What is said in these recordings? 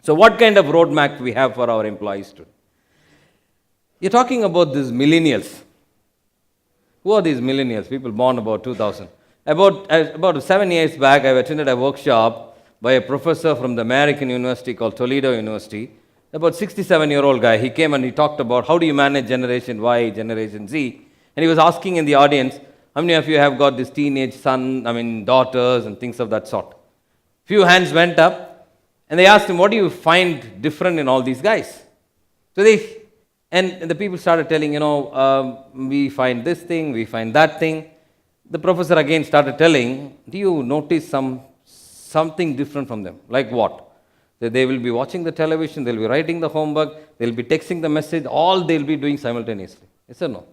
So what kind of roadmap we have for our employees today? You're talking about these millennials. Who are these millennials? People born about 2000. About 7 years back, I attended a workshop by a professor from the American university called Toledo University. About 67-year-old guy. He came and he talked about how do you manage Generation Y, Generation Z. And he was asking in the audience, how many of you have got this teenage daughters and things of that sort? Few hands went up and they asked him, what do you find different in all these guys? So and the people started telling, we find this thing, we find that thing. The professor again started telling, do you notice something different from them? Like what? That they will be watching the television, they'll be writing the homework, they'll be texting the message, all they'll be doing simultaneously. Yes or no?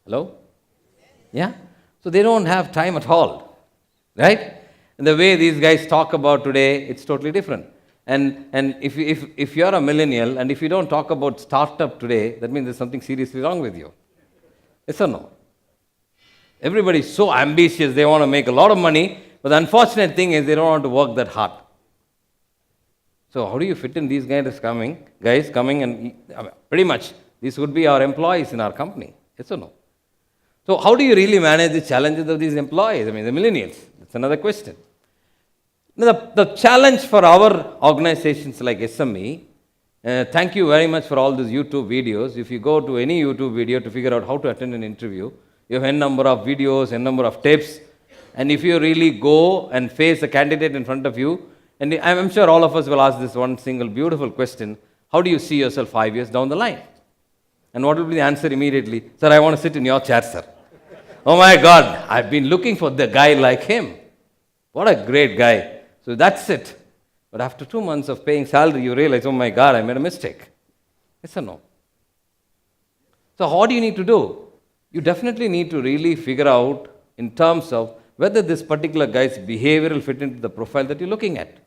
Hello? Yeah? So they don't have time at all, right? And the way these guys talk about today, it's totally different. And if you're a millennial and if you don't talk about startup today, that means there's something seriously wrong with you. Yes or no? Everybody's so ambitious, they want to make a lot of money, but the unfortunate thing is they don't want to work that hard. So how do you fit in these guys coming and pretty much these would be our employees in our company. Yes or no? So how do you really manage the challenges of these employees? The millennials. That's another question. Now, the challenge for our organizations like SME, thank you very much for all these YouTube videos. If you go to any YouTube video to figure out how to attend an interview, you have n number of videos, n number of tips, and if you really go and face a candidate in front of you, and I'm sure all of us will ask this one single beautiful question, how do you see yourself 5 years down the line? And what will be the answer immediately? Sir, I want to sit in your chair, sir. Oh my God, I've been looking for the guy like him. What a great guy. So that's it. But after 2 months of paying salary, you realize, oh my God, I made a mistake. Yes or no? So what do you need to do? You definitely need to really figure out in terms of whether this particular guy's behavior will fit into the profile that you're looking at.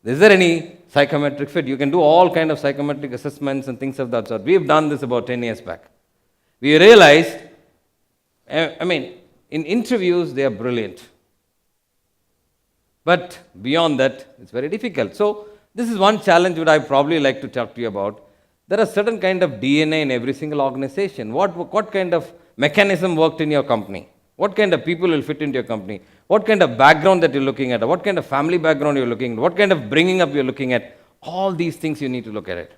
Is there any psychometric fit? You can do all kind of psychometric assessments and things of that sort. We've done this about 10 years back. We realized, in interviews, they are brilliant. But beyond that, it's very difficult. So this is one challenge that I probably like to talk to you about. There are certain kind of DNA in every single organization. What kind of mechanism worked in your company? What kind of people will fit into your company? What kind of background that you're looking at? What kind of family background you're looking at? What kind of bringing up you're looking at? All these things you need to look at it.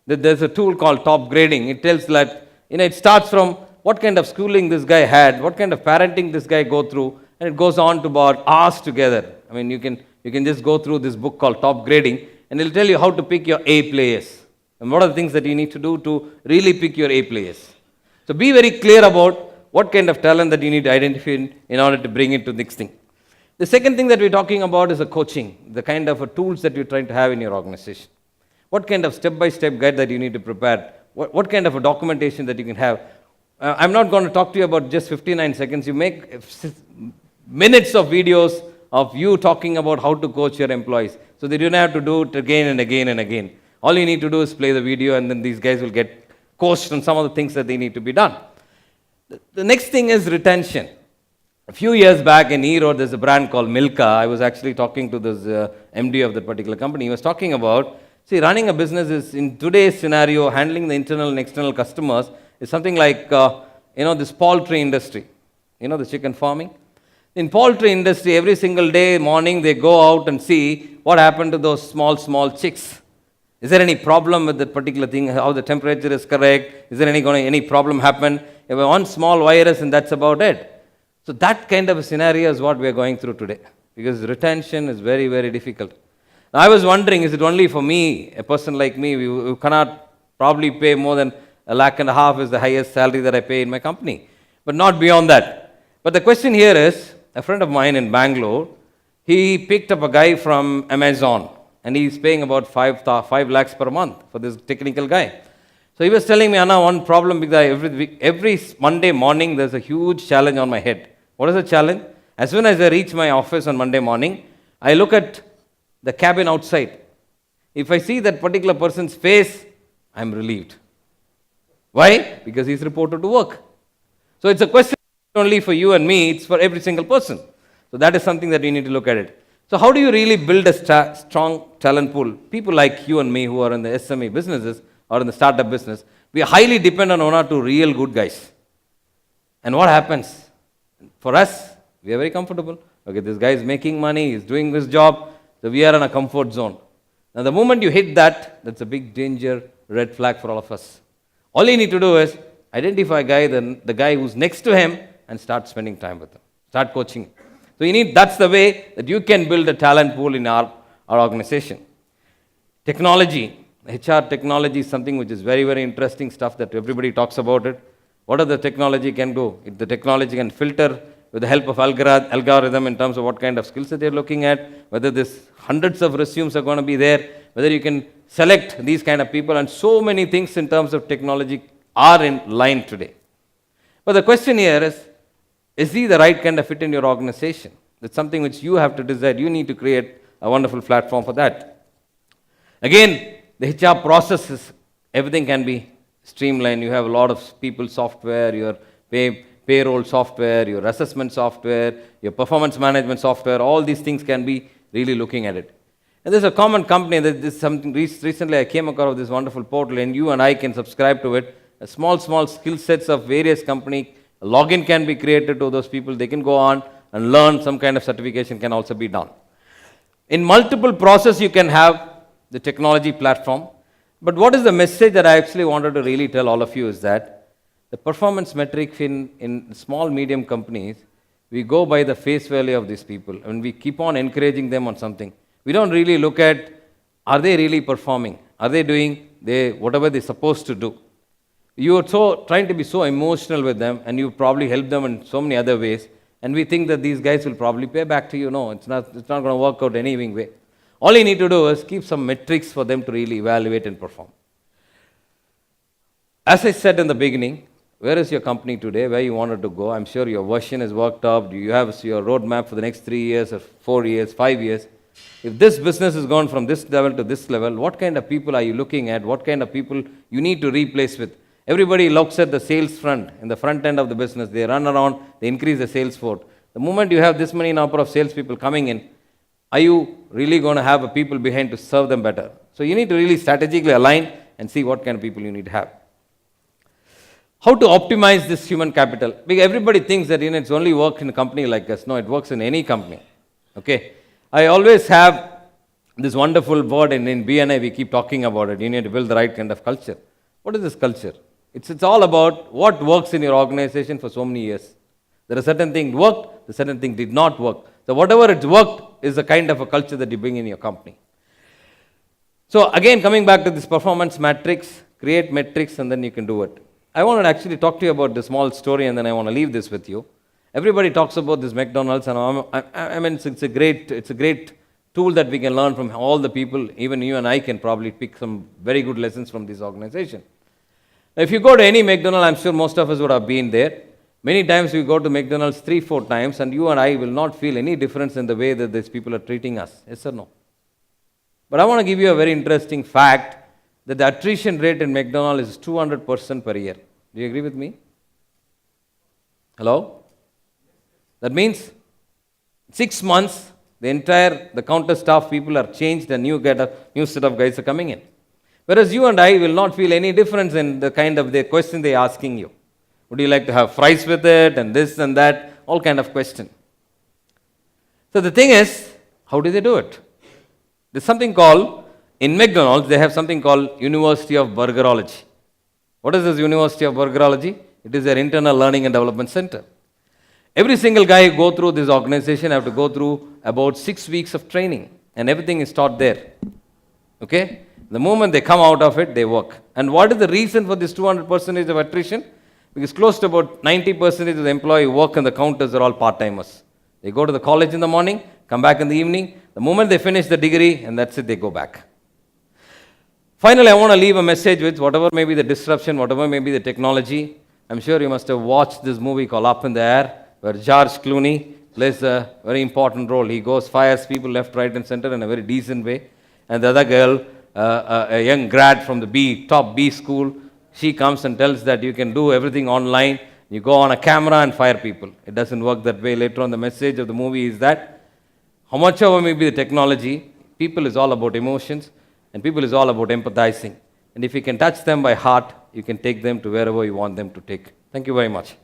There's a tool called top grading. It tells that, it starts from what kind of schooling this guy had, what kind of parenting this guy go through, and it goes on to about hours together. You can just go through this book called Top Grading, and it'll tell you how to pick your A players. And what are the things that you need to do to really pick your A players. So be very clear about what kind of talent that you need to identify in order to bring it to the next thing. The second thing that we're talking about is a coaching, the kind of tools that you're trying to have in your organization. What kind of step-by-step guide that you need to prepare? What kind of a documentation that you can have? I'm not going to talk to you about just 59 seconds. You make minutes of videos of you talking about how to coach your employees, so that you don't have to do it again and again and again. All you need to do is play the video, and then these guys will get coached on some of the things that they need to be done. The next thing is retention. A few years back in E-Road, there's a brand called Milka. I was actually talking to this MD of that particular company. He was talking about, running a business is, in today's scenario, handling the internal and external customers is something like, this poultry industry. The chicken farming. In poultry industry, every single day, morning, they go out and see what happened to those small chicks. Is there any problem with that particular thing? How the temperature is correct? Is there any problem happen? You have one small virus and that's about it. So that kind of a scenario is what we are going through today, because retention is very, very difficult. Now, I was wondering, is it only for me, a person like me, who cannot probably pay more than $1.5 lakh is the highest salary that I pay in my company, but not beyond that. But the question here is, a friend of mine in Bangalore, he picked up a guy from Amazon, and he's paying about 5 lakhs per month for this technical guy. So he was telling me, Anna, one problem, because every Monday morning there's a huge challenge on my head. What is the challenge? As soon as I reach my office on Monday morning, I look at the cabin outside. If I see that particular person's face, I'm relieved. Why? Because he's reported to work. So it's a question not only for you and me, it's for every single person. So that is something that we need to look at it. So how do you really build a strong talent pool? People like you and me who are in the SME businesses or in the startup business, we are highly dependent on one or two real good guys. And what happens? For us, we are very comfortable. Okay, this guy is making money, he's doing his job, so we are in a comfort zone. Now the moment you hit that, that's a big danger, red flag for all of us. All you need to do is identify the guy who's next to him and start spending time with him. Start coaching him. So that's the way that you can build a talent pool in our organization. Technology, HR technology is something which is very, very interesting stuff that everybody talks about it. What are the technology can do? If the technology can filter with the help of algorithm in terms of what kind of skills that they're looking at, whether this hundreds of resumes are going to be there, whether you can select these kind of people, and so many things in terms of technology are in line today. But the question here is he the right kind of fit in your organization? That's something which you have to decide. You need to create a wonderful platform for that. Again, the HR processes, everything can be streamlined. You have a lot of people software, your payroll software, your assessment software, your performance management software, all these things can be really looking at it. And there's a common company, that this something recently I came across this wonderful portal, and you and I can subscribe to it. A small skill sets of various companies, a login can be created to those people. They can go on and learn. Some kind of certification can also be done. In multiple process, you can have the technology platform. But what is the message that I actually wanted to really tell all of you is that the performance metric in small, medium companies, we go by the face value of these people, and we keep on encouraging them on something. We don't really look at, are they really performing? Are they doing whatever they're supposed to do? You are trying to be so emotional with them, and you probably help them in so many other ways, and we think that these guys will probably pay back to you. No, it's not going to work out any way. All you need to do is keep some metrics for them to really evaluate and perform. As I said in the beginning, where is your company today? Where you wanted to go? I'm sure your version is worked up. Do you have your roadmap for the next 3 years or 4 years, 5 years? If this business is gone from this level to this level, what kind of people are you looking at? What kind of people you need to replace with? Everybody looks at the sales front, in the front end of the business. They run around, they increase the sales force. The moment you have this many number of salespeople coming in, are you really going to have a people behind to serve them better? So you need to really strategically align and see what kind of people you need to have. How to optimize this human capital? Because everybody thinks that it's only work in a company like us. No, it works in any company. Okay. I always have this wonderful word in BNI, we keep talking about it. You need to build the right kind of culture. What is this culture? It's all about what works in your organization for so many years. There are certain things worked, the certain things did not work. So whatever it's worked is the kind of a culture that you bring in your company. So again, coming back to this performance matrix, create metrics and then you can do it. I want to actually talk to you about this small story and then I want to leave this with you. Everybody talks about this McDonald's and I mean it's a great tool that we can learn from all the people. Even you and I can probably pick some very good lessons from this organization. Now, if you go to any McDonald's, I'm sure most of us would have been there. Many times we go to McDonald's 3-4 times and you and I will not feel any difference in the way that these people are treating us. Yes or no? But I want to give you a very interesting fact that the attrition rate in McDonald's is 200% per year. Do you agree with me? Hello? That means 6 months, the counter staff people are changed and new set of guys are coming in. Whereas you and I will not feel any difference in the kind of the question they're asking you. Would you like to have fries with it and this and that? All kind of question. So the thing is, how do they do it? There's something called, in McDonald's, they have something called University of Burgerology. What is this University of Burgerology? It is their internal learning and development center. Every single guy who go through this organization have to go through about 6 weeks of training and everything is taught there. Okay? The moment they come out of it, they work. And what is the reason for this 200% of attrition? Because close to about 90% of the employee who work on the counters are all part-timers. They go to the college in the morning, come back in the evening. The moment they finish the degree, and that's it, they go back. Finally, I want to leave a message with whatever may be the disruption, whatever may be the technology. I'm sure you must have watched this movie called Up in the Air, where George Clooney plays a very important role. He goes, fires people left, right, and center in a very decent way. And the other girl, a young grad from the top B school, she comes and tells that you can do everything online. You go on a camera and fire people. It doesn't work that way. Later on, the message of the movie is that How much ever may be the technology, people is all about emotions and people is all about empathizing. And if you can touch them by heart, you can take them to wherever you want them to take. Thank you very much.